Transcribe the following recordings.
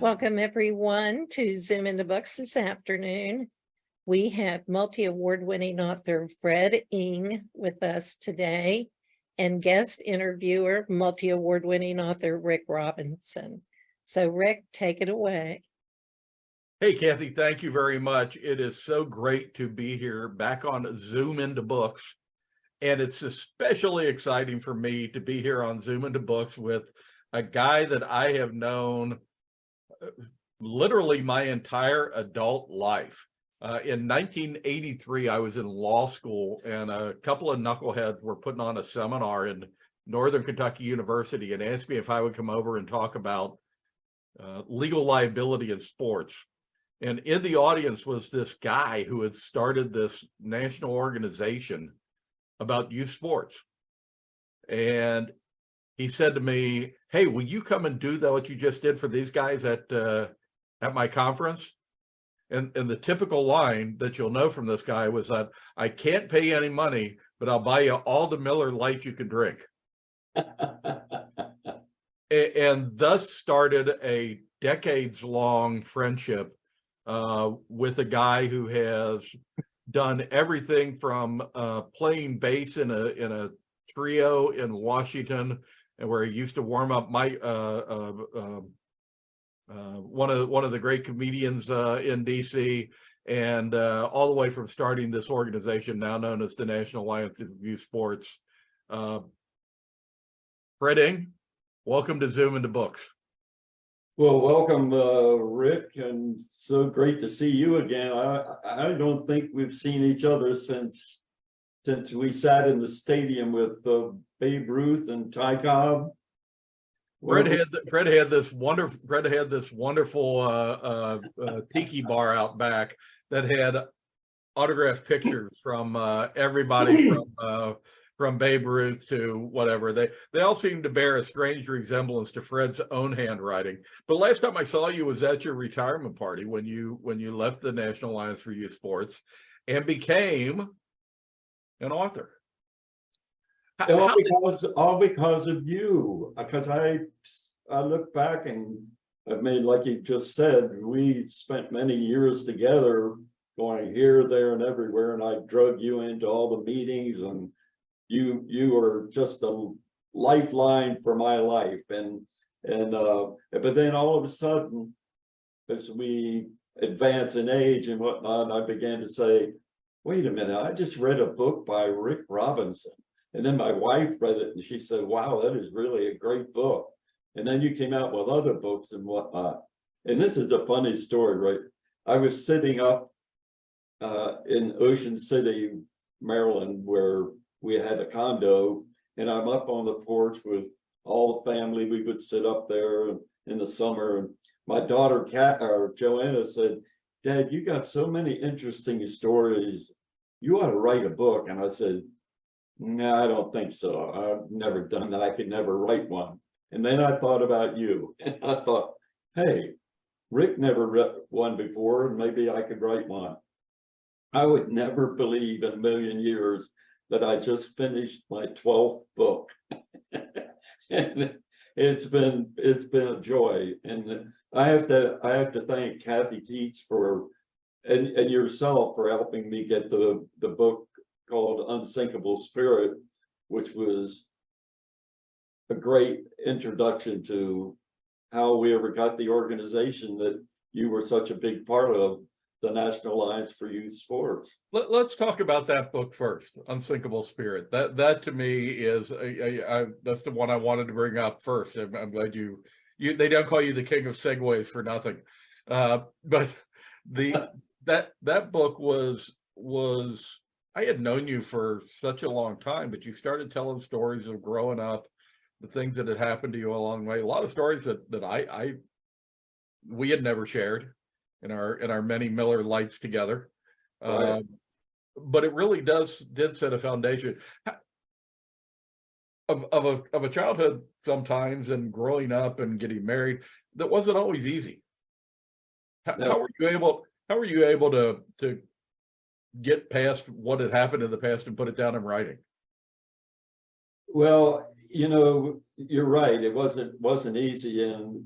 Welcome everyone to Zoom into Books this afternoon. We have multi-award winning author Fred Engh with us today and guest interviewer, multi-award winning author Rick Robinson. So Rick, take it away. Hey, Kathy, thank you very much. It is so great to be here back on Zoom into Books. And it's especially exciting for me to be here on Zoom into Books with a guy that I have known literally my entire adult life. In 1983, I was in law school, and a couple of knuckleheads were putting on a seminar in Northern Kentucky University and asked me if I would come over and talk about legal liability in sports. And in the audience was this guy who had started this national organization about youth sports. And he said to me, "Hey, will you come and do what you just did for these guys at my conference?" And the typical line that you'll know from this guy was that, "I can't pay any money, but I'll buy you all the Miller Lite you can drink." And thus started a decades-long friendship with a guy who has done everything from playing bass in a trio in Washington, and where he used to warm up my one of the great comedians in DC, and all the way from starting this organization now known as the National Alliance of Youth Sports. Fred Engh, welcome to Zoom into Books. Well, welcome, Rick, and so great to see you again. I don't think we've seen each other since we sat in the stadium with Babe Ruth and Ty Cobb. Fred had this wonderful tiki bar out back that had autographed pictures from everybody from Babe Ruth to whatever. They all seem to bear a strange resemblance to Fred's own handwriting. But last time I saw you was at your retirement party when you left the National Alliance for Youth Sports and became an author. All because of you. Because I look back and I mean, like you just said, we spent many years together, going here, there, and everywhere, and I drug you into all the meetings, and you were just a lifeline for my life. And but then all of a sudden, as we advance in age and whatnot, I began to say, wait a minute, I just read a book by Rick Robinson. And then my wife read it and she said, wow, that is really a great book. And then you came out with other books and whatnot. And this is a funny story, right? I was sitting up in Ocean City, Maryland, where we had a condo, and I'm up on the porch with all the family. We would sit up there in the summer. And my daughter, Joanna, said, Dad, you got so many interesting stories. You ought to write a book. And I said, no, I don't think so. I've never done that. I could never write one. And then I thought about you. And I thought, hey, Rick never read one before, and maybe I could write one. I would never believe in a million years that I just finished my 12th book. And it's been a joy. And I have to thank Kathy Teets and yourself for helping me get the book called Unsinkable Spirit, which was a great introduction to how we ever got the organization that you were such a big part of, the National Alliance for Youth Sports. Let's talk about that book first, Unsinkable Spirit. That to me is that's the one I wanted to bring up first. I'm glad you they don't call you the king of segues for nothing. But that book was I had known you for such a long time, but you started telling stories of growing up, the things that had happened to you along the way. A lot of stories that we had never shared in our many Miller Lights together. Right. But it really did set a foundation of a childhood sometimes, and growing up and getting married that wasn't always easy. How were you able to get past what had happened in the past and put it down in writing? Well, you know, you're right. It wasn't easy, and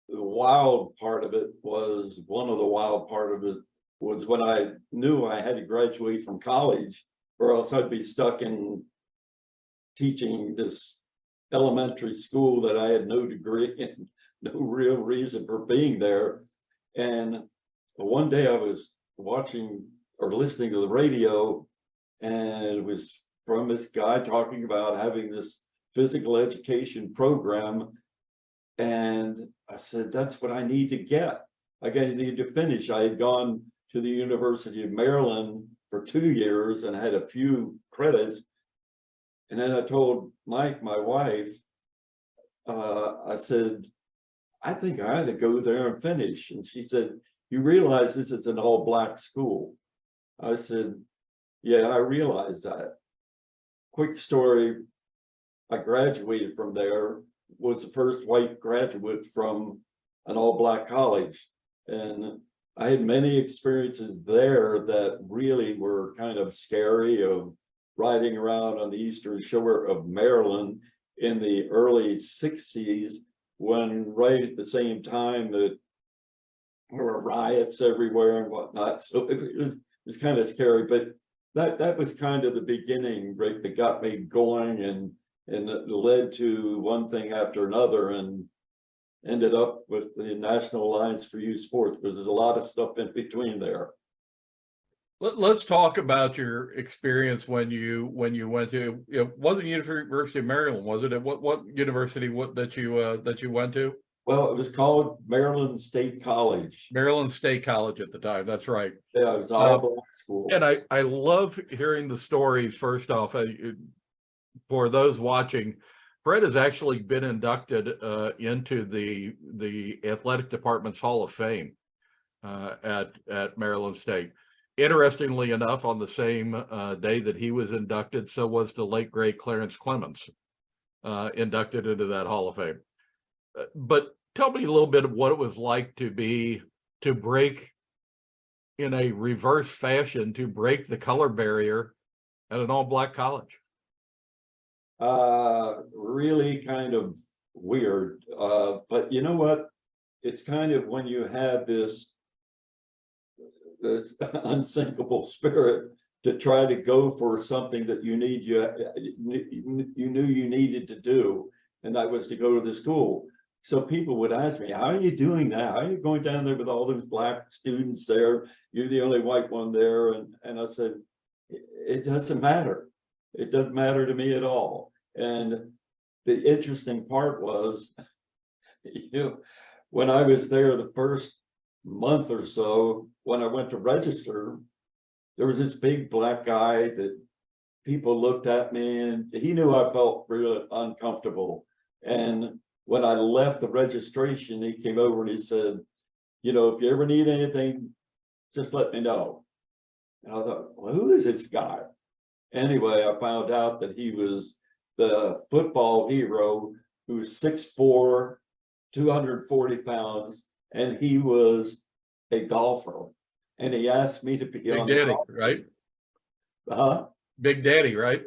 the wild part of it was, one of the wild part of it was when I knew I had to graduate from college, or else I'd be stuck in teaching this elementary school that I had no degree in, no real reason for being there. And one day I was watching or listening to the radio, and it was from this guy talking about having this physical education program. And I said, that's what I need to get. I need to finish. I had gone to the University of Maryland for 2 years and had a few credits. And then I told Mike, my wife, I said, I think I had to go there and finish. And she said, you realize this is an all-black school? I said, yeah, I realize that. Quick story, I graduated from there, was the first white graduate from an all-black college. And I had many experiences there that really were kind of scary, of riding around on the eastern shore of Maryland in the early 60s, when right at the same time that there were riots everywhere and whatnot. So it was kind of scary, but that was kind of the beginning, right, that got me going, and it led to one thing after another, and ended up with the National Alliance for Youth Sports, but there's a lot of stuff in between there. Let's talk about your experience when you went to, it wasn't University of Maryland, was it? What university that you went to? Well, it was called Maryland State College. Maryland State College at the time. That's right. Yeah, it was all black school. And I love hearing the stories. First off, for those watching, Fred has actually been inducted into the athletic department's Hall of Fame at Maryland State. Interestingly enough, on the same day that he was inducted, so was the late great Clarence Clemens inducted into that Hall of Fame. But tell me a little bit of what it was like to break in a reverse fashion, to break the color barrier at an all-black college. Really kind of weird, but you know what? It's kind of when you have this unsinkable spirit to try to go for something that you knew you needed to do, and that was to go to the school. So people would ask me, how are you doing that? How are you going down there with all those black students there? You're the only white one there. And I said, it doesn't matter. It doesn't matter to me at all. And the interesting part was, when I was there the first month or so, when I went to register, there was this big black guy that people looked at me, and he knew I felt really uncomfortable. And when I left the registration, he came over and he said, if you ever need anything, just let me know. And I thought, well, who is this guy? Anyway, I found out that he was the football hero, who was 6'4", 240 pounds, and he was a golfer. And he asked me to be Big on Daddy, right? Big Daddy, right?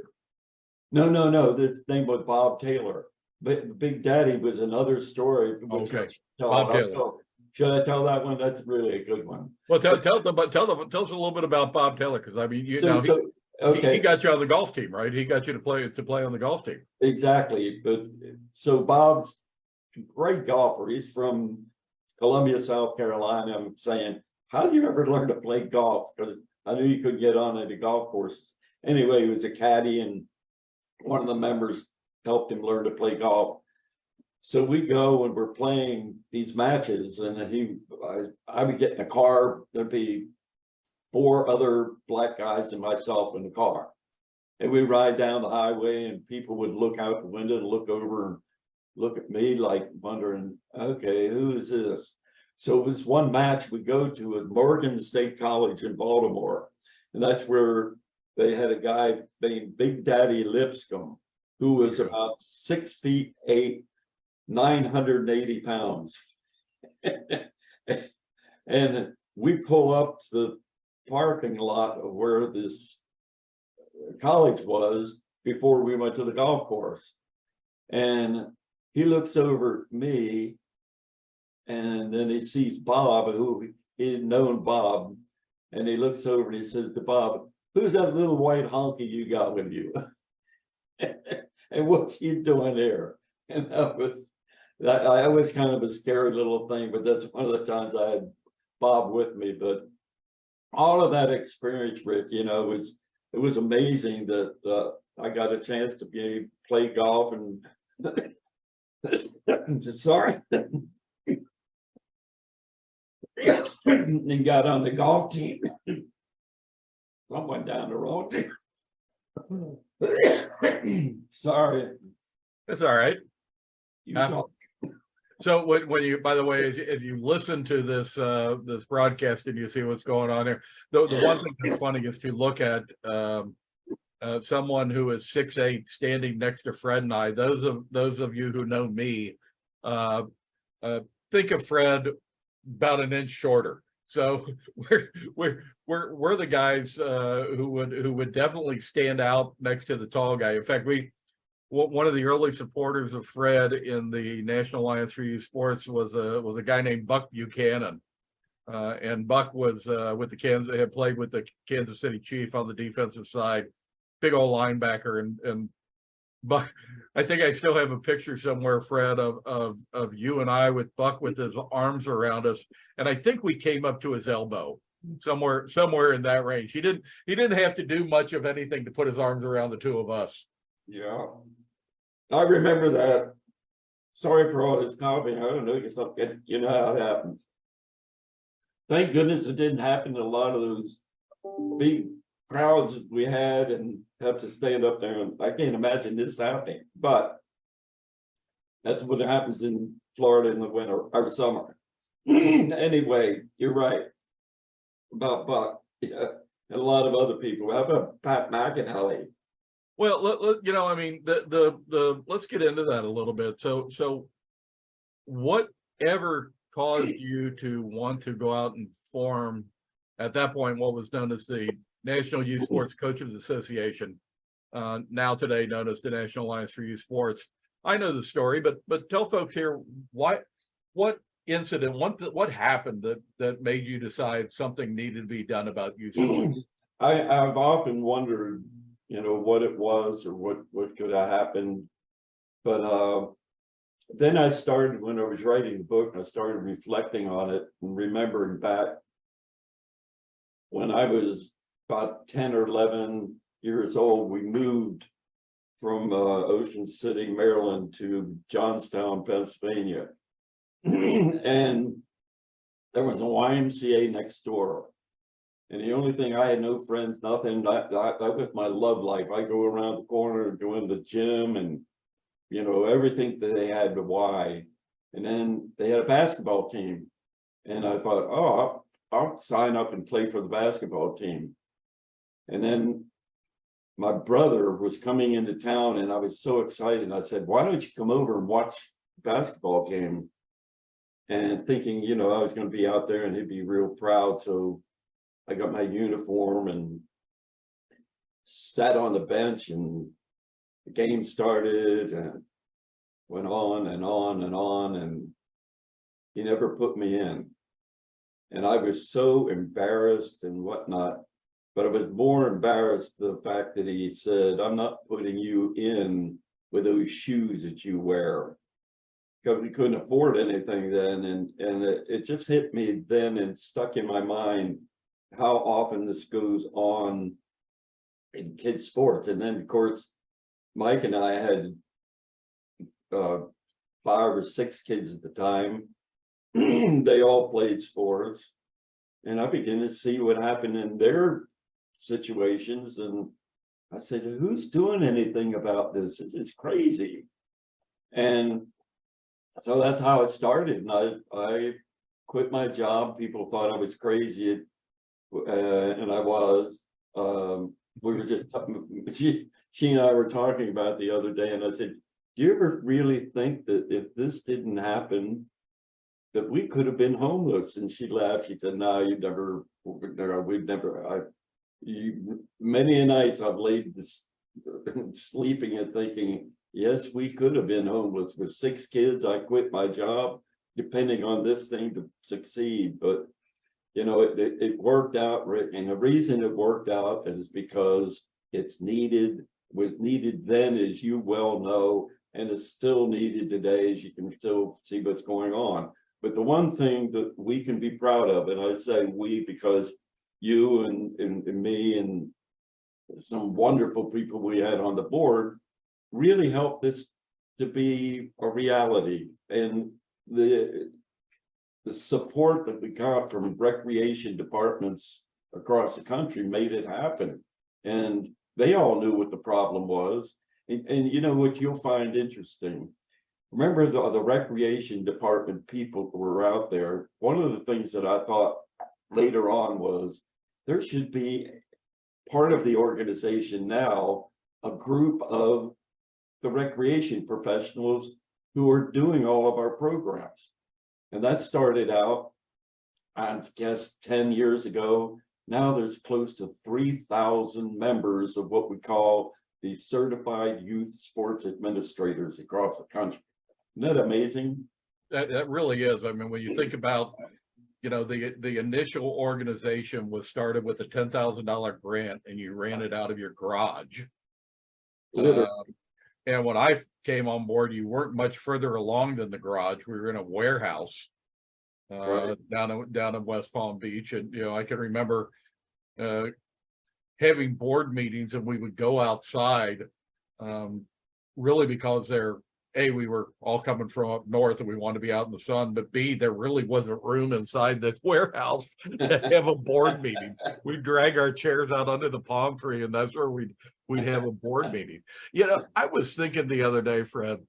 No. His name was Bob Taylor. But Big Daddy was another story. Okay, Bob Taylor. Should I tell that one? That's really a good one. Well, tell us a little bit about Bob Taylor, because I mean, okay, he got you on the golf team, right? He got you to play on the golf team. Exactly. But so Bob's a great golfer. He's from Columbia, South Carolina. I'm saying, how did you ever learn to play golf? Because I knew you could get on at the golf courses. Anyway, he was a caddy, and one of the members helped him learn to play golf. So we go and we're playing these matches, and I would get in the car. There'd be 4 other black guys and myself in the car, and we ride down the highway, and people would look out the window and look over and look at me like wondering, okay, who is this? So it was one match we go to at Morgan State College in Baltimore, and that's where they had a guy named Big Daddy Lipscomb, who was about 6'8", 980 pounds. And we pull up to the parking lot of where this college was before we went to the golf course. And he looks over at me And then he sees Bob, who he had known Bob, and he looks over and he says to Bob, "Who's that little white honky you got with you? And what's he doing there?" And that was kind of a scary little thing, but that's one of the times I had Bob with me. But all of that experience, Rick, you know, it was amazing that I got a chance to play golf and sorry. And got on the golf team. Someone down the road. Sorry. That's all right. You talk. So when you, by the way, as you listen to this this broadcast and you see what's going on there, the one thing that's funny is to look at someone who is 6'8" standing next to Fred and I. Those of you who know me, think of Fred about an inch shorter. So we're the guys who would definitely stand out next to the tall guy. In fact, one of the early supporters of Fred in the National Alliance for Youth Sports was a guy named Buck Buchanan, and Buck was with the had played with the Kansas City Chief on the defensive side, big old linebacker, and Buck. I think I still have a picture somewhere, Fred, of you and I with Buck with his arms around us, and I think we came up to his elbow, somewhere in that range. He didn't have to do much of anything to put his arms around the two of us. Yeah, I remember that. Sorry for all this coughing. I don't know, you know how it happens. Thank goodness it didn't happen to a lot of those big crowds that we had and have to stand up there. And I can't imagine this happening, but that's what happens in Florida in the winter or summer. Anyway, you're right about Buck, yeah, and a lot of other people. How about Pat McAnally? Well, you know, I mean, let's get into that a little bit. So whatever caused you to want to go out and form, at that point, what was known as the National Youth Sports Coaches Association, now today known as the National Alliance for Youth Sports? I know the story, but tell folks here what incident, what happened that made you decide something needed to be done about youth sports? I've often wondered, you know, what it was or what could have happened. But then I started, when I was writing the book, I started reflecting on it and remembering back when I was about 10 or 11 years old. We moved from Ocean City, Maryland to Johnstown, Pennsylvania. And there was a YMCA next door. And the only thing, I had no friends, nothing. That was my love life. I go around the corner doing the gym and, you know, everything that they had to Y. And then they had a basketball team. And I thought, oh, I'll sign up and play for the basketball team. And then my brother was coming into town and I was so excited. I said, why don't you come over and watch the basketball game? And thinking, you know, I was going to be out there and he'd be real proud. So I got my uniform and sat on the bench, and the game started and went on and on and on, and he never put me in. And I was so embarrassed and whatnot, but I was more embarrassed the fact that he said, I'm not putting you in with those shoes that you wear. Because we couldn't afford anything then, and it just hit me then and stuck in my mind how often this goes on in kids' sports. And then, of course, Mike and I had 5 or 6 kids at the time. They all played sports, and I began to see what happened in their situations. And I said, who's doing anything about this? It's crazy. And so that's how it started. And I quit my job. People thought I was crazy. And I was. We were just, she and I were talking about it the other day, and I said, do you ever really think that if this didn't happen, that we could have been homeless? And she laughed. She said, no, we've never, many nights I've laid this, sleeping and thinking, yes, we could have been homeless with 6 kids. I quit my job, depending on this thing to succeed, but you know, it worked out, Rick, and the reason it worked out is because it's needed, was needed then, as you well know, and is still needed today, as you can still see what's going on. But the one thing that we can be proud of, and I say we because you and me and some wonderful people we had on the board really helped this to be a reality. And the support that we got from recreation departments across the country made it happen. And they all knew what the problem was. And you know what you'll find interesting. Remember the recreation department people who were out there. One of the things that I thought later on was there should be part of the organization now, a group of the recreation professionals who are doing all of our programs. And that started out, I guess, 10 years ago. Now there's close to 3,000 members of what we call the Certified Youth Sports Administrators across the country. Isn't that amazing? That really is. I mean, when you think about, you know, the initial organization was started with a $10,000 grant, and you ran it out of your garage. And when I came on board, you weren't much further along than the garage. We were in a warehouse Right. down in West Palm Beach. And, you know, I can remember having board meetings, and we would go outside really because we were all coming from up north and we wanted to be out in the sun, but B, there really wasn't room inside the warehouse to have a board meeting. We'd drag our chairs out under the palm tree, and that's where we'd have a board meeting. You know, I was thinking the other day, Fred,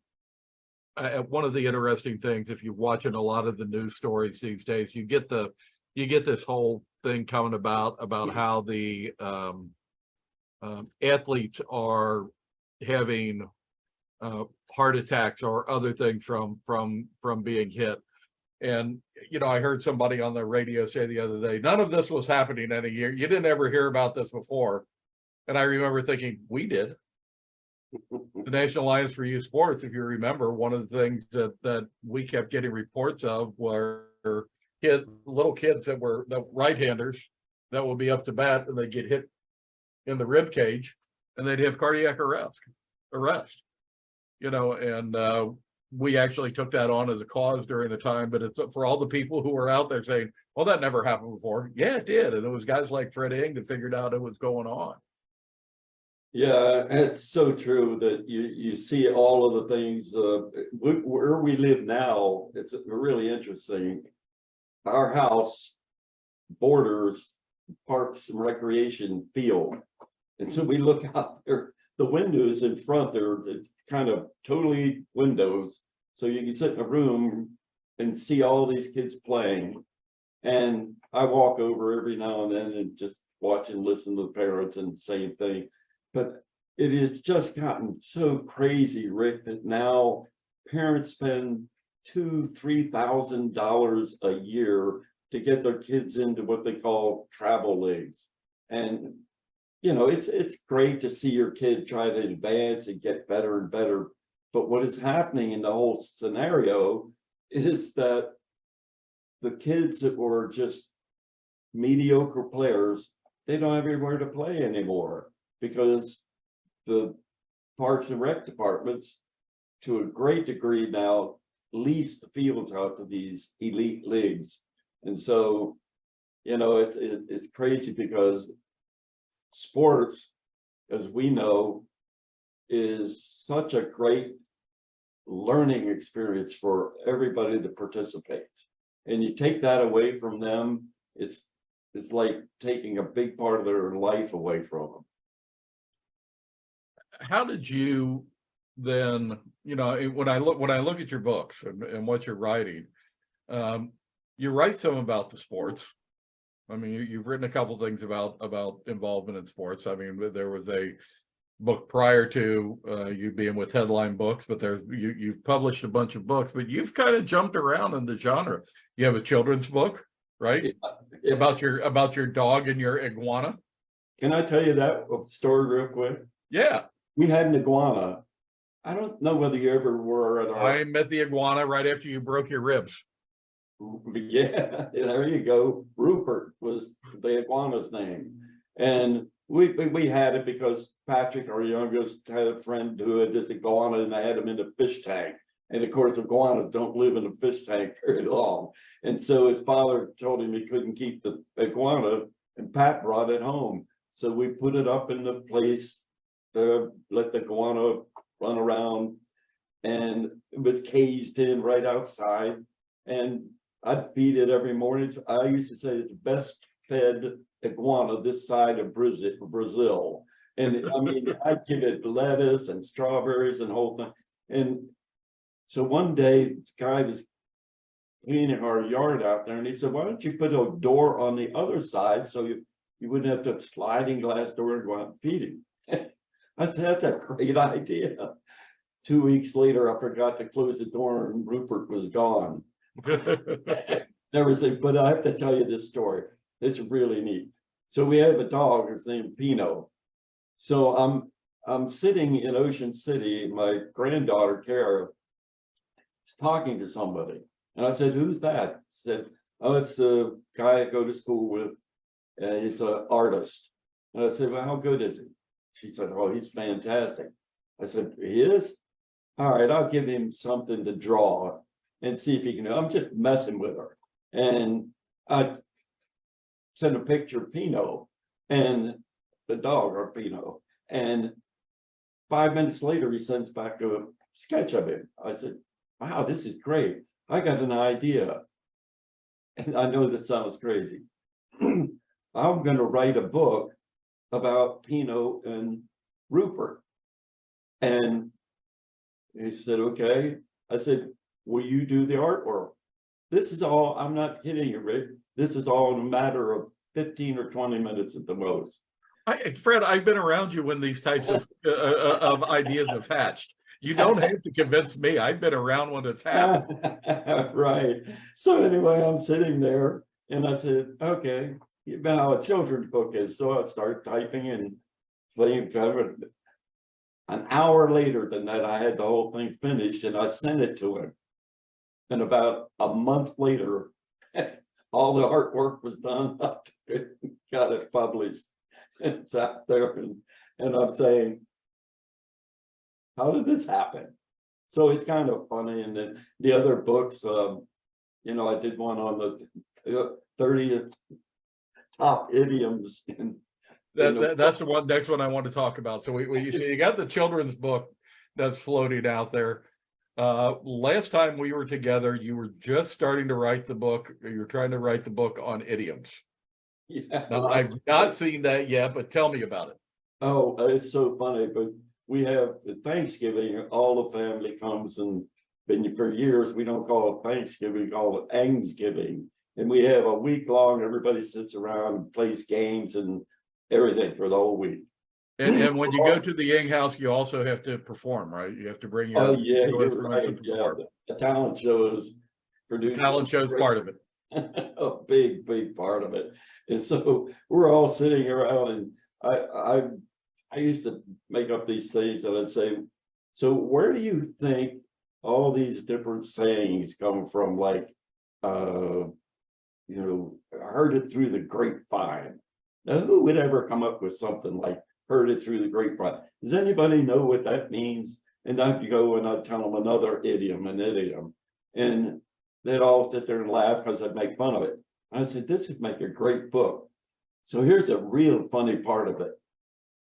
one of the interesting things, if you're watching a lot of the news stories these days, you get this whole thing coming about how the athletes are having heart attacks or other things from being hit. And, you know, I heard somebody on the radio say the other day, none of this was happening in a year. You didn't ever hear about this before. And I remember thinking, we did. The National Alliance for Youth Sports, if you remember, one of the things that we kept getting reports of were little kids that were the right-handers that would be up to bat, and they'd get hit in the rib cage and they'd have cardiac arrest. You know, and we actually took that on as a cause during the time, but it's for all the people who were out there saying, well, that never happened before. Yeah, it did. And it was guys like Fred Engh that figured out it was going on. Yeah, it's so true that you see all of the things where we live now. It's really interesting. Our house borders parks and recreation field, and so we look out there. The windows in front there, it's kind of totally windows, so you can sit in a room and see all these kids playing. And I walk over every now and then and just watch and listen to the parents and the same thing. But it has just gotten so crazy, Rick, that now parents spend $2,000-3,000 a year to get their kids into what they call travel leagues. And you know, it's great to see your kid try to advance and get better and better. But what is happening in the whole scenario is that the kids that were just mediocre players, they don't have anywhere to play anymore, because the Parks and Rec departments, to a great degree now, lease the fields out to these elite leagues. And so, you know, it's crazy, because sports, as we know, is such a great learning experience for everybody that participates. And you take that away from them, it's like taking a big part of their life away from them. How did you then, you know, when I look at your books and what you're writing, you write some about the sports. I mean, you've written a couple of things about involvement in sports. I mean, there was a book prior to you being with Headline Books, but you've published a bunch of books, but you've kind of jumped around in the genre. You have a children's book, right? Yeah. About your dog and your iguana. Can I tell you that story real quick? Yeah. We had an iguana. I don't know whether you ever were at our... I met the iguana right after you broke your ribs. Yeah, there you go. Rupert was the iguana's name. And we had it because Patrick, our youngest, had a friend who had this iguana and they had him in a fish tank. And of course, iguanas don't live in a fish tank very long. And so his father told him he couldn't keep the iguana, and Pat brought it home. So we put it up in the place to let the iguana run around, and it was caged in right outside. And I'd feed it every morning. I used to say it's the best fed iguana this side of Brazil. And I mean, I'd give it lettuce and strawberries and whole thing. And so one day, this guy was cleaning our yard out there, and he said, "Why don't you put a door on the other side so you wouldn't have to sliding glass door and go out and feed him?" I said, "That's a great idea." 2 weeks later, I forgot to close the door, and Rupert was gone. Never said, but I have to tell you this story. It's really neat. So we have a dog, his name Pino. So I'm sitting in Ocean City, my granddaughter Kara is talking to somebody. And I said, "Who's that?" She said, "Oh, it's the guy I go to school with. He's an artist." And I said, "Well, how good is he?" She said, "Oh, he's fantastic." I said, "He is? All right, I'll give him something to draw and see if he can." I'm just messing with her. And I sent a picture of Pino and the dog, or Pino. And 5 minutes later, he sends back a sketch of him. I said, "Wow, this is great. I got an idea." And I know this sounds crazy. I'm going to write a book about Pino and Rupert. And he said, "Okay." I said, "Will you do the artwork?" This is all, I'm not kidding you, Rick. This is all in a matter of 15 or 20 minutes at the most. Fred, I've been around you when these types of ideas have hatched. You don't have to convince me. I've been around when it's happened. Right. So anyway, I'm sitting there and I said, "Okay, you know how a children's book is." So I start typing and playing. An hour later than that, I had the whole thing finished and I sent it to him. And about a month later, all the artwork was done. Got it published. It's out there, and I'm saying, "How did this happen?" So it's kind of funny. And then the other books, you know, I did one on the 30th top idioms in That's the one next one I want to talk about. So you got the children's book that's floating out there. Last time we were together, you were just starting to write the book. You were trying to write the book on idioms. Yeah, Now, I've not seen that yet, but tell me about it. oh, it's so funny. But we have Thanksgiving, all the family comes, and been for years we don't call it Thanksgiving, we call it Engh. And we have a week long, everybody sits around and plays games and everything for the whole week. And when you go to the Engh house, you also have to perform, right? You have to bring your Oh yeah, you're instruments right. and Yeah, perform. the talent show is produced. Talent show's part of it. A big part of it. And so we're all sitting around, and I used to make up these things, and I'd say, "So where do you think all these different sayings come from? Like, you know, heard it through the grapevine." Now, who would ever come up with something like "heard it through the grapevine"? Does anybody know what that means? And I'd go and I'd tell them another idiom, and they'd all sit there and laugh because I'd make fun of it. I said, "This would make a great book." So here's a real funny part of it.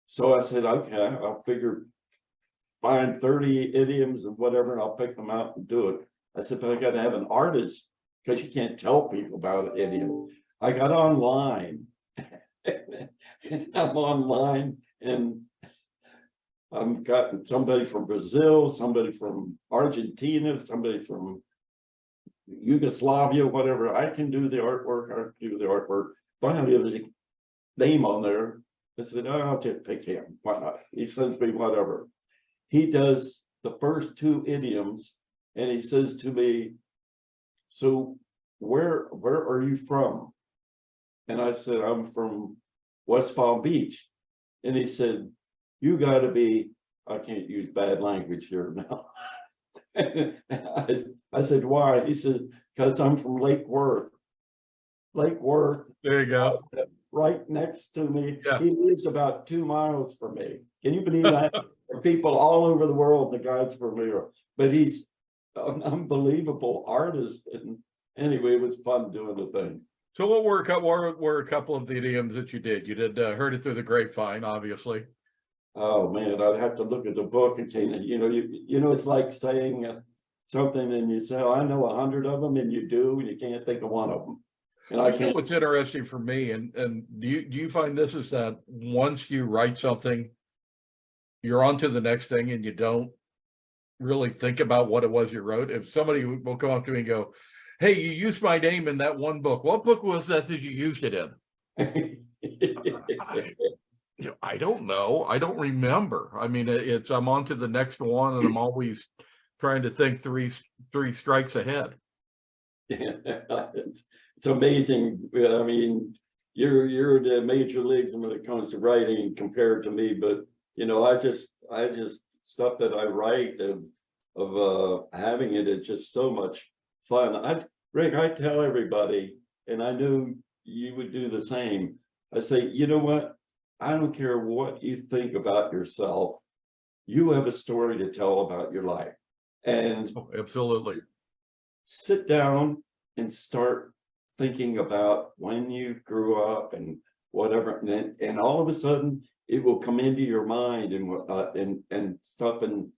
So I said, "Okay, I'll find 30 idioms and whatever, and I'll pick them out and do it." I said, "But I got to have an artist, because you can't tell people about an idiom." I got online. I'm online, and I've gotten somebody from Brazil, somebody from Argentina, somebody from Yugoslavia, whatever. I can do the artwork. Finally, there's a name on there. I said, "Oh, I'll just pick him. Why not?" He sends me whatever. He does the first two idioms, and he says to me, "So where are you from?" And I said, "I'm from West Palm Beach." And he said, "You got to be," I can't use bad language here now. I said, why? He said, because I'm from Lake Worth. Lake Worth, There you go. right next to me. Yeah. He lives about 2 miles from me. Can you believe that? There are people all over the world, the guy's from here, but he's an unbelievable artist. And anyway, it was fun doing the thing. So what were a couple of the idioms that you did? You did Heard It Through the Grapevine, obviously. Oh man, I'd have to look at the book and you know, it's like saying something and you say, oh, I know 100 of them, and you do, and you can't think of one of them. And I You know can't. what's interesting for me, and do you find this is that once you write something, you're on to the next thing, and you don't really think about what it was you wrote? If somebody will come up to me and go, "Hey, you used my name in that one book. What book was that you used it in?" I don't know. I don't remember. I mean, I'm on to the next one, and I'm always trying to think three strikes ahead. It's amazing. I mean, you're the major leagues when it comes to writing compared to me, but you know, I just stuff that I write of having it's just so much fun. Rick, I tell everybody, and I knew you would do the same. I say, you know what? I don't care what you think about yourself. You have a story to tell about your life. And Oh, absolutely. sit down and start thinking about when you grew up and whatever. And all of a sudden it will come into your mind and stuff. And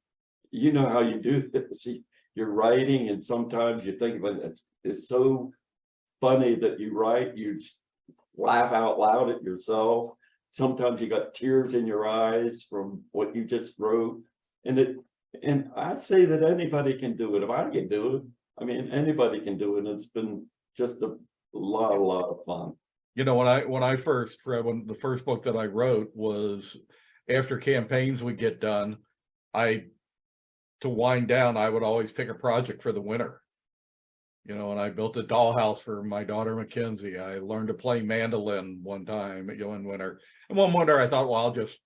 you know how you do this. You're writing, and sometimes you think of it, it's so funny that you write, you laugh out loud at yourself. Sometimes you got tears in your eyes from what you just wrote. And I say that anybody can do it. If I can do it, I mean, anybody can do it. And it's been just a lot of fun. You know, when the first book that I wrote was after campaigns would get done, to wind down, I would always pick a project for the winter. You know, and I built a dollhouse for my daughter Mackenzie. I learned to play mandolin one time, you know, in winter. And one winter I thought, well, I'll just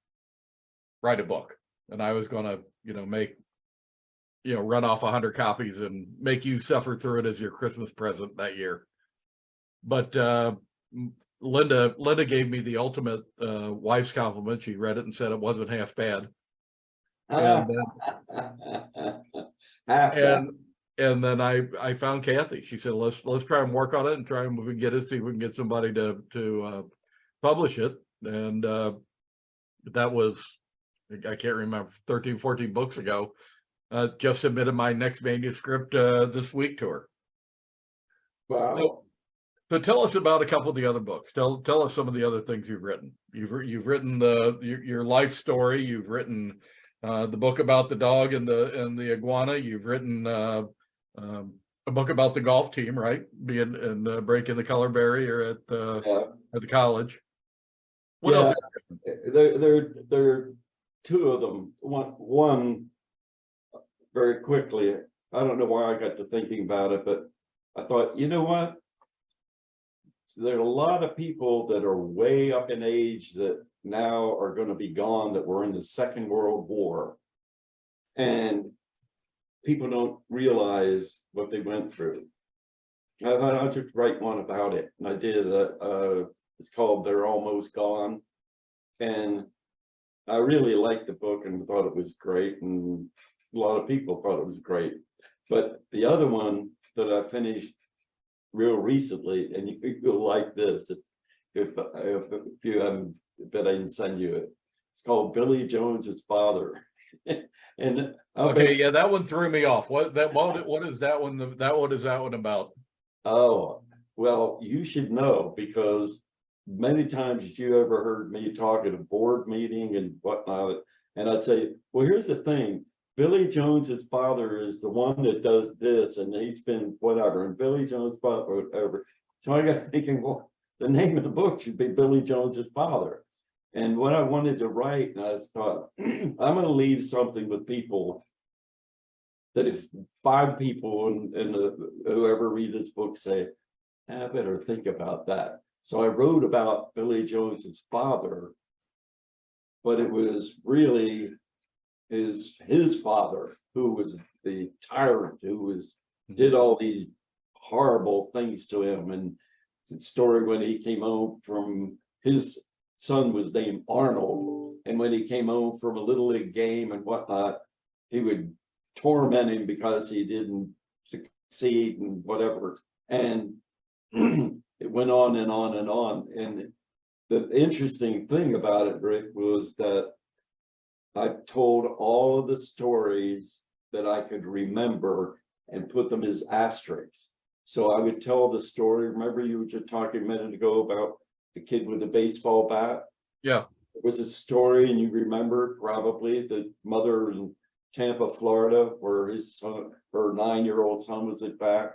write a book. And I was gonna, you know, run off 100 copies and make you suffer through it as your Christmas present that year. But Linda gave me the ultimate wife's compliment. She read it and said it wasn't half bad. And and then I found Kathy. She said, let's try and work on it and try and we can get it, see if we can get somebody to publish it. And that was, I can't remember, 13, 14 books ago. Just submitted my next manuscript this week to her. Wow. So tell us about a couple of the other books. Tell us some of the other things you've written. You've written your life story. You've written the book about the dog and the iguana. You've written a book about the golf team, right? Being and breaking the color barrier at the college. What else? There are two of them. One very quickly. I don't know why I got to thinking about it, but I thought, you know what? There are a lot of people that are way up in age that now are going to be gone, that were in the Second World War. And people don't realize what they went through. I thought I'd just write one about it. And I did. It's called They're Almost Gone. And I really liked the book and thought it was great. And a lot of people thought it was great. But the other one that I finished real recently, and you'll like this if you haven't, but I can send you it. It's called Billy Jones's Father. And okay, yeah, that one threw me off. What is that one? What is that one about? Oh, well, you should know, because many times you ever heard me talk at a board meeting and whatnot, and I'd say, well, here's the thing. Billy Jones's father is the one that does this, and he's been whatever, and Billy Jones' father, whatever. So I got thinking, well, the name of the book should be Billy Jones's Father. And what I wanted to write, and I thought, I'm going to leave something with people that if 5 people and whoever read this book say, I better think about that. So I wrote about Billy Jones's father, but it was really his father, who was the tyrant, did all these horrible things to him. And the story when he came home from, his son was named Arnold, and when he came home from a little league game and whatnot, he would torment him because he didn't succeed and whatever. And it went on and on and on. And the interesting thing about it, Rick, was that I told all of the stories that I could remember and put them as asterisks. So I would tell the story. Remember, you were just talking a minute ago about the kid with the baseball bat? Yeah. It was a story, and you remember probably the mother in Tampa, Florida, where his son, her 9-year-old son, was at bat,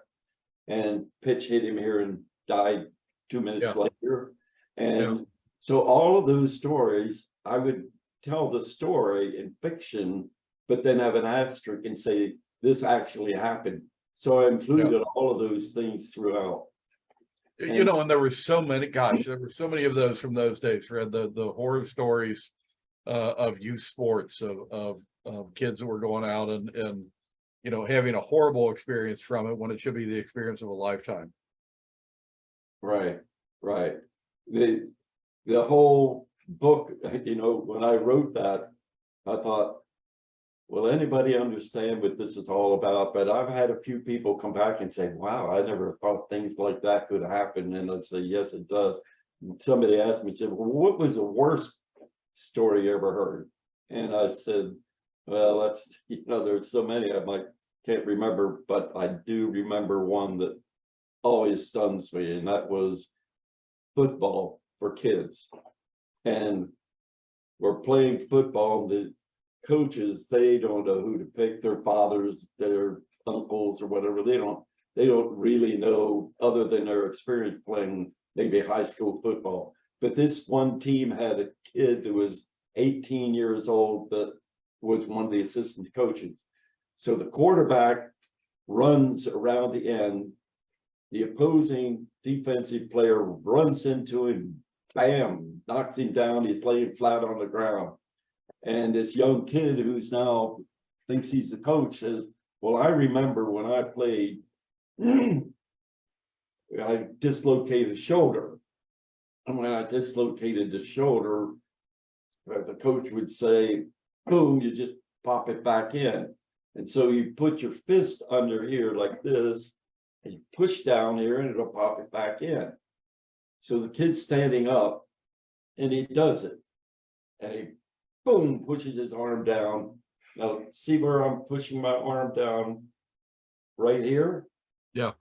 and pitch hit him here and died 2 minutes later. And so all of those stories, I would tell the story in fiction, but then have an asterisk and say, this actually happened. So I included all of those things throughout. You know, and there were so many, gosh, there were so many of those from those days, Fred, the horror stories of youth sports, of kids that were going out and, you know, having a horrible experience from it when it should be the experience of a lifetime. Right, right. The whole book, you know, when I wrote that, I thought, will anybody understand what this is all about? But I've had a few people come back and say, wow, I never thought things like that could happen. And I say, yes, it does. And somebody asked me, said, well, what was the worst story you ever heard? And I said, well, that's, you know, there's so many of them I can't remember, but I do remember one that always stuns me, and that was football for kids. And we're playing football, the coaches, they don't know who to pick, their fathers, their uncles or whatever. They don't really know, other than their experience playing maybe high school football. But this one team had a kid that was 18 years old that was one of the assistant coaches. So the quarterback runs around the end, the opposing defensive player runs into him, bam, knocks him down, he's laying flat on the ground. And this young kid who's now thinks he's the coach says, well, I remember when I played, I dislocated the shoulder. And when I dislocated the shoulder, the coach would say, boom, you just pop it back in. And so you put your fist under here like this, and you push down here and it'll pop it back in. So the kid's standing up and he does it. And he boom, pushes his arm down. Now see where I'm pushing my arm down right here? Yeah.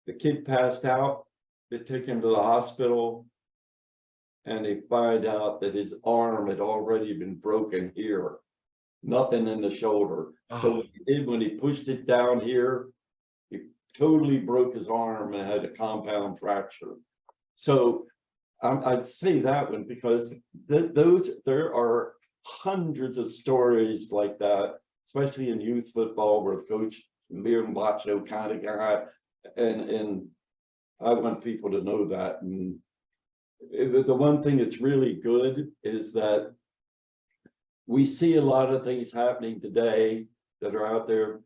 The kid passed out. They took him to the hospital and they find out that his arm had already been broken here. Nothing in the shoulder. So what he did when he pushed it down here, he totally broke his arm and had a compound fracture. So I'd say that one because there are hundreds of stories like that, especially in youth football, where the coach mere macho kind of guy, and I want people to know that. And the one thing that's really good is that we see a lot of things happening today that are out there,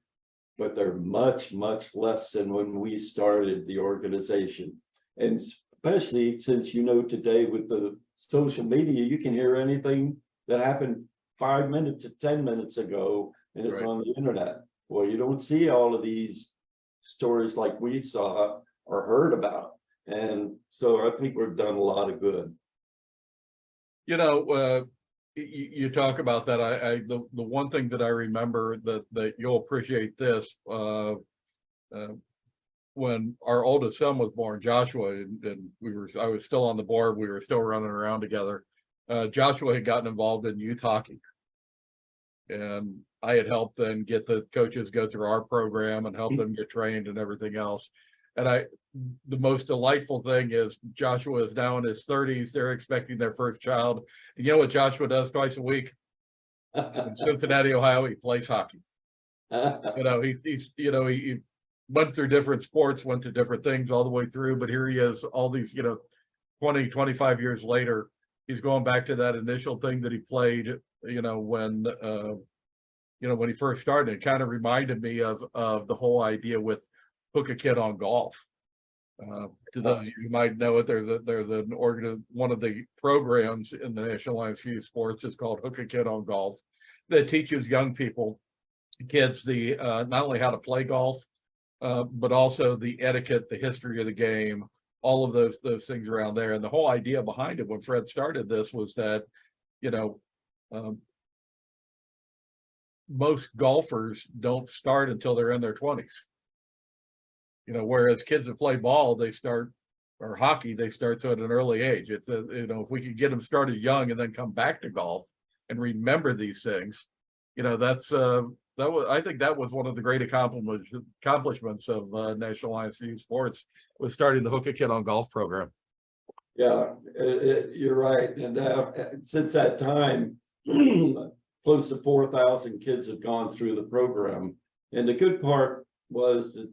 but they're much, much less than when we started the organization. And especially since, you know, today with the social media, you can hear anything that happened 5 minutes to 10 minutes ago, and it's on the internet. Well, you don't see all of these stories like we saw or heard about. And so I think we've done a lot of good. You know, you talk about that. The one thing that I remember that you'll appreciate this, when our oldest son was born, Joshua, and I was still on the board, we were still running around together. Joshua had gotten involved in youth hockey, and I had helped then get the coaches go through our program and help them get trained and everything else. And the most delightful thing is Joshua is now in his 30s. They're expecting their first child. And you know what Joshua does twice a week? In Cincinnati, Ohio, he plays hockey. You know, he went through different sports, went to different things all the way through, but here he is all these, 20, 25 years later, he's going back to that initial thing that he played, when he first started. It kind of reminded me of the whole idea with Hook a Kid on Golf. To those of you who might know it, there's one of the programs in the National Alliance for Youth Sports is called Hook a Kid on Golf, that teaches young kids the not only how to play golf, but also the etiquette, the history of the game, all of those things around there. And the whole idea behind it when Fred started this was that, most golfers don't start until they're in their 20s. Whereas kids that play ball, they start, or hockey, they start so at an early age. It's if we could get them started young and then come back to golf and remember these things, I think that was one of the great accomplishments of National Alliance for Youth Sports, was starting the Hook a Kid on Golf program. Yeah, you're right. And since that time, close to 4,000 kids have gone through the program. And the good part was that,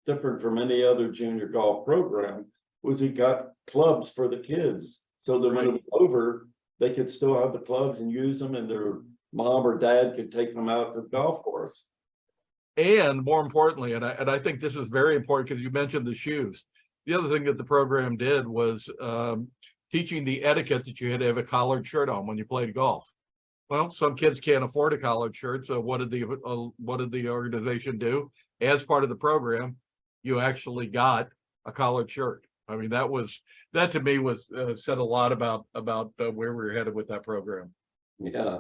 different from any other junior golf program, was we got clubs for the kids. So that when it was over, they could still have the clubs and use them, and their mom or dad could take them out to the golf course. And more importantly, and I think this is very important because you mentioned the shoes. The other thing that the program did was teaching the etiquette that you had to have a collared shirt on when you played golf. Well, some kids can't afford a collared shirt, so what did the organization do? As part of the program, you actually got a collared shirt. I mean, that to me was said a lot about where we were headed with that program. Yeah.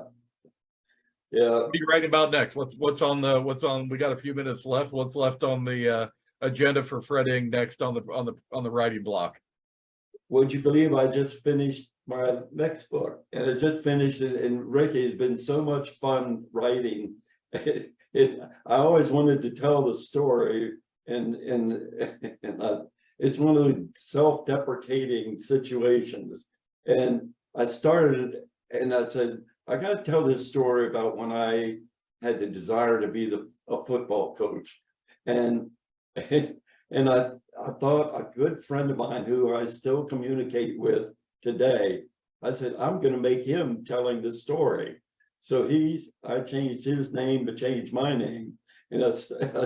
What are you writing about next? What's on? We got a few minutes left. What's left on the agenda for Fred Engh next on the writing block? Would you believe I just finished my next book, and I just finished it, and Ricky, it's been so much fun writing. I always wanted to tell the story, and it's one of the self-deprecating situations. And I started, and I said, I got to tell this story about when I had the desire to be a football coach. And I thought a good friend of mine who I still communicate with today, I said, I'm going to make him telling the story. So I changed his name to change my name. And I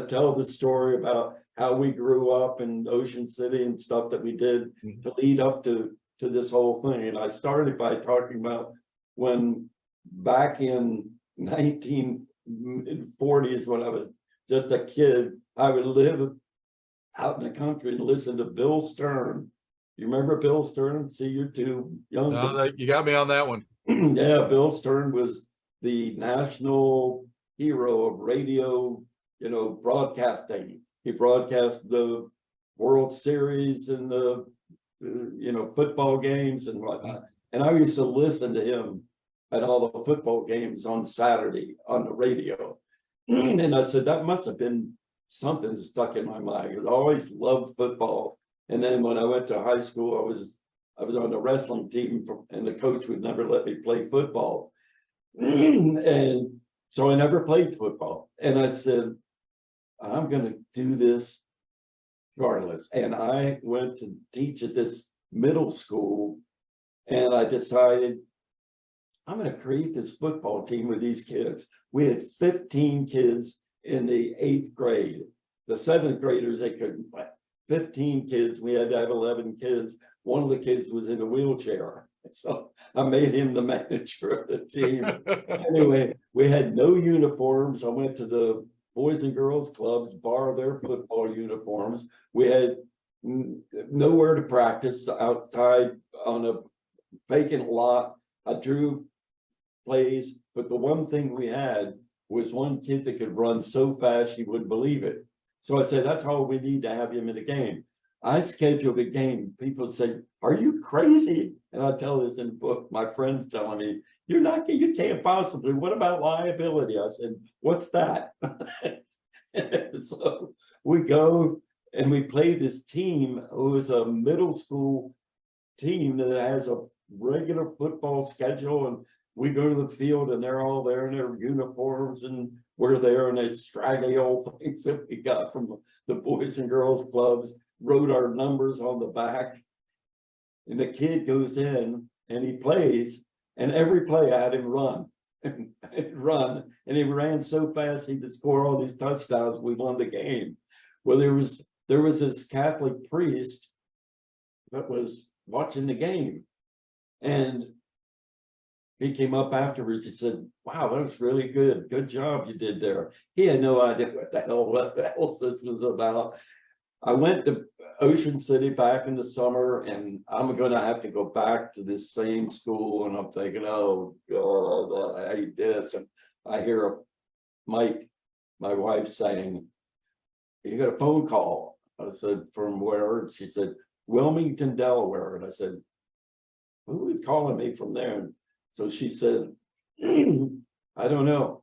tell the story about how we grew up in Ocean City and stuff that we did to lead up to this whole thing. And I started by talking about when back in 1940s, when I was just a kid, I would live out in the country and listen to Bill Stern. You remember Bill Stern? See, you're too young. No, you got me on that one. Yeah, Bill Stern was the national hero of radio, broadcasting. He broadcast the World Series and the, football games and whatnot. And I used to listen to him at all the football games on Saturday on the radio. And I said, that must have been something stuck in my mind. I always loved football. And then when I went to high school, I was on the wrestling team, and the coach would never let me play football. And so I never played football. And I said, I'm going to do this regardless. And I went to teach at this middle school, and I decided I'm going to create this football team with these kids. We had 15 kids in the 8th grade. The 7th graders, they couldn't play. 15 kids, we had to have 11 kids. One of the kids was in a wheelchair. So I made him the manager of the team. Anyway, we had no uniforms. I went to the Boys and Girls Clubs, borrow their football uniforms. We had nowhere to practice, outside on a vacant lot. I drew plays, but the one thing we had was one kid that could run so fast you wouldn't believe it. So I said, that's all we need to have him in a game. I scheduled a game. People say, are you crazy? And I tell this in the book, my friends telling me, you can't possibly, what about liability? I said, what's that? So we go and we play this team who is a middle school team that has a regular football schedule, and we go to the field and they're all there in their uniforms, and we're there in these straggly old things that we got from the Boys and Girls Clubs, wrote our numbers on the back. And the kid goes in and he plays, and every play I had him run and run, and he ran so fast he could score all these touchdowns. We won the game. Well, there was this Catholic priest that was watching the game, and he came up afterwards and said, "Wow, that was really good. Good job you did there." He had no idea what the hell this was about. I went to Ocean City back in the summer, and I'm going to have to go back to this same school. And I'm thinking, oh God, I hate this. And I hear Mike, my wife, saying, "You got a phone call." I said, "From where?" And she said, "Wilmington, Delaware." And I said, "Who is calling me from there?" And so she said, "I don't know."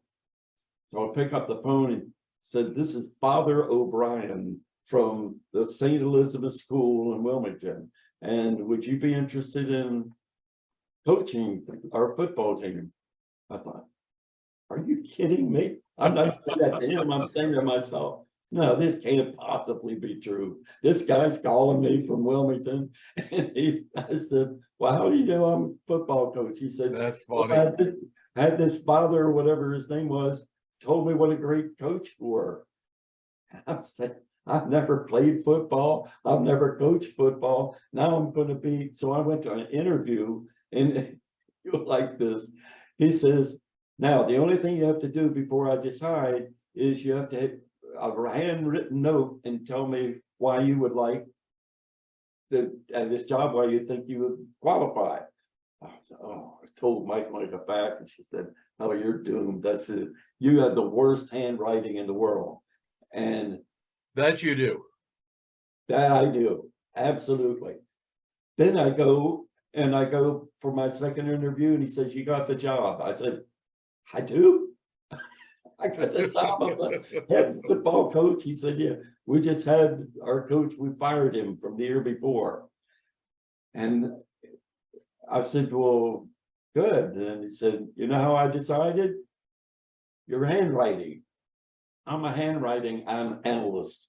So I pick up the phone and said, "This is Father O'Brien from the St. Elizabeth School in Wilmington. And would you be interested in coaching our football team?" I thought, are you kidding me? I'm not saying that to him, I'm saying to myself, no, this can't possibly be true. This guy's calling me from Wilmington. And I said, "Well, how do you know I'm a football coach?" He said, That's "Well, funny. I had this father, or whatever his name was, told me what a great coach you were." I said, "I've never played football. I've never coached football. Now I'm going to be." So I went to an interview, and you'll like this. He says, "Now, the only thing you have to do before I decide is you have to hit a handwritten note and tell me why you would like to have this job, why you think you would qualify." I said, "Oh," I told Mike when I got back, and she said, "Oh, you're doomed. That's it. You have the worst handwriting in the world." And That you do. that I do, absolutely. Then I go for my second interview, and he says, "You got the job." I said, "I do? I got the job of the head football coach?" He said, "Yeah, we just had our coach, we fired him from the year before." And I said, "Well, good." And he said, "You know how I decided? Your handwriting. I'm a handwriting analyst."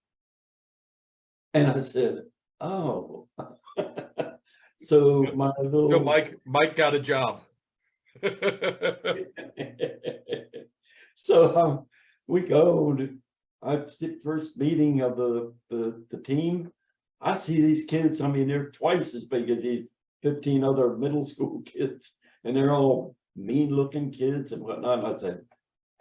And I said, "Oh." So my So little Mike got a job. so we go, and the first meeting of the team. I see these kids. I mean, they're twice as big as these 15 other middle school kids, and they're all mean-looking kids and whatnot. And I said,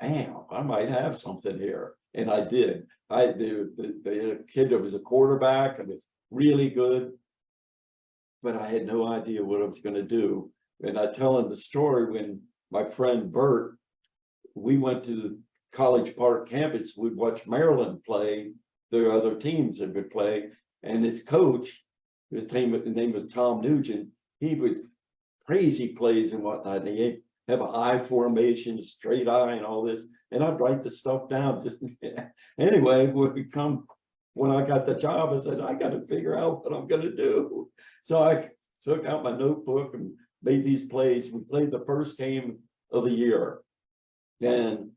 "Damn, I might have something here." And I did. The kid that was a quarterback and was really good, but I had no idea what I was going to do. And I tell him the story when my friend Bert, we went to the College Park campus, we'd watch Maryland play, their other teams that would play, and his coach, his name was Tom Nugent, he was crazy plays and whatnot, and he'd have an I formation, a straight I, and all this, and I'd write the stuff down. Just anyway, when I got the job, I said, I got to figure out what I'm going to do. So I took out my notebook and made these plays. We played the first game of the year, and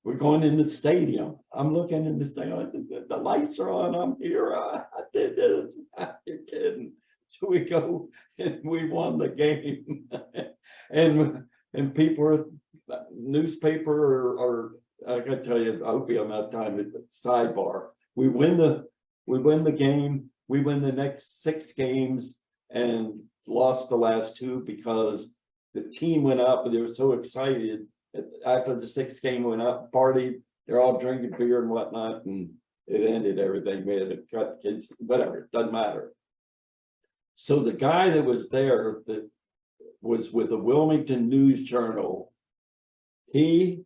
we're going in the stadium. I'm looking in the stadium, the lights are on, I'm here, I did this. You're kidding. So we go and we won the game. and people are, newspaper or I gotta tell you, I hope you have enough time, sidebar. We win the game, we win the next 6 games and lost the last 2 because the team went up and they were so excited. After the 6th game went up, party, they're all drinking beer and whatnot, and it ended everything. We had to cut the kids, whatever, it doesn't matter. So the guy that was there that was with the Wilmington News Journal, he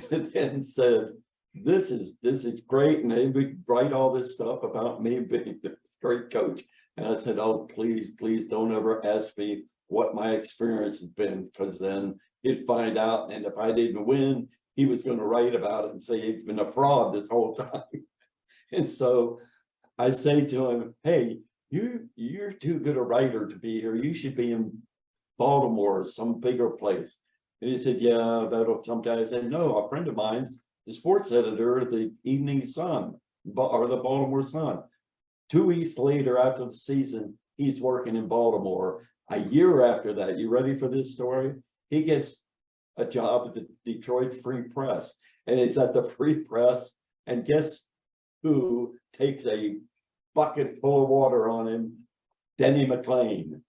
then said, this is great, and they would write all this stuff about me being this great coach. And I said, "Oh, please don't ever ask me what my experience has been, because then he'd find out, and if I didn't win, he was going to write about it and say he's been a fraud this whole time." And so I say to him, "Hey, you're too good a writer to be here. You should be in Baltimore or some bigger place." And he said, "Yeah, that'll someday." I said, "No, a friend of mine's the sports editor of the Evening Sun or the Baltimore Sun. 2 weeks later, after the season, he's working in Baltimore. A year after that, you ready for this story? He gets a job at the Detroit Free Press, and he's at the Free Press, and guess who takes a bucket full of water on him? Denny McLean,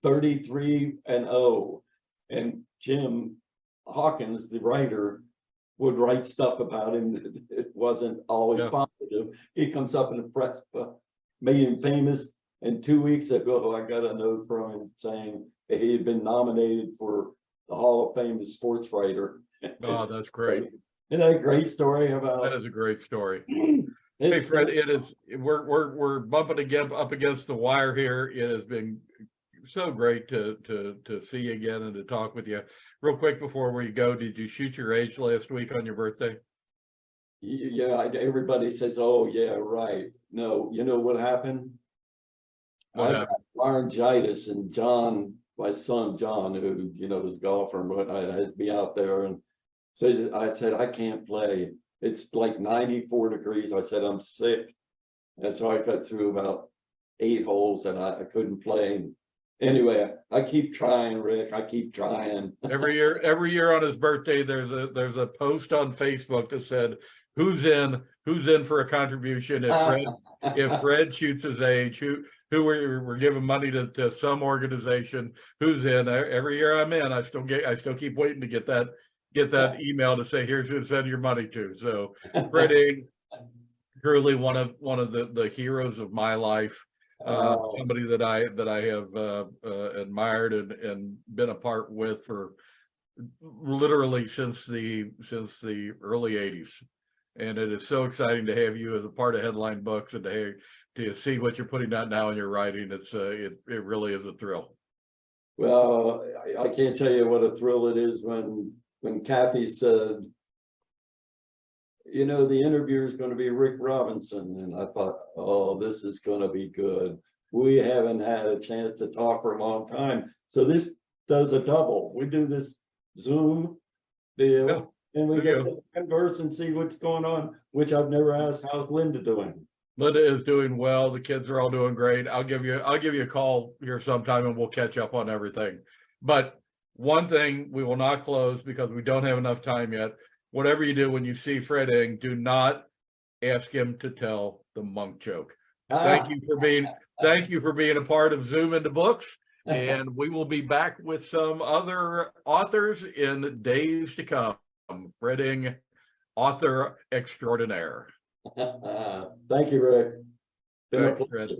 33-0. And Jim Hawkins, the writer, would write stuff about him. It wasn't always positive. He comes up in the press, made him famous. And 2 weeks ago, I got a note from him saying that he had been nominated for the Hall of Fame as sports writer. Oh, that's great. Isn't that a great story about? That is a great story. Hey, Fred, we're bumping up against the wire here. It has been so great to see you again and to talk with you. Real quick before we go, did you shoot your age last week on your birthday? Yeah, everybody says, "Oh, yeah, right." No, you know what happened? What I got laryngitis, and John, my son John, who was a golfer, but I had to be out there, and I said I can't play. It's like 94 degrees. I said I'm sick, and so I got through about 8 holes, and I couldn't play. Anyway, I keep trying, Rick. I keep trying. Every year on his birthday, there's a post on Facebook that said, "Who's in for a contribution if Fred shoots his age? Who we're giving money to some organization? Who's in?" Every year I'm in. I still keep waiting to get that email to say, "Here's who to send your money to." So Fred Engh, truly one of the heroes of my life. Somebody that I have admired and been a part with for literally since the early 80s. And it is so exciting to have you as a part of Headline Books and to see what you're putting out now in your writing. It really is a thrill. Well, I can't tell you what a thrill it is when Kathy said, the interviewer is going to be Rick Robinson. And I thought, oh, this is going to be good. We haven't had a chance to talk for a long time. So this does a double. We do this Zoom deal, and we get to converse and see what's going on, which I've never asked. How's Linda doing? Linda is doing well. The kids are all doing great. I'll give you a call here sometime and we'll catch up on everything. But one thing we will not close because we don't have enough time yet. Whatever you do when you see Fred Engh, do not ask him to tell the monk joke. Thank you for being a part of Zoom into Books. And we will be back with some other authors in days to come. Fred Engh, author extraordinaire. Thank you, Rick. Thanks, Fred.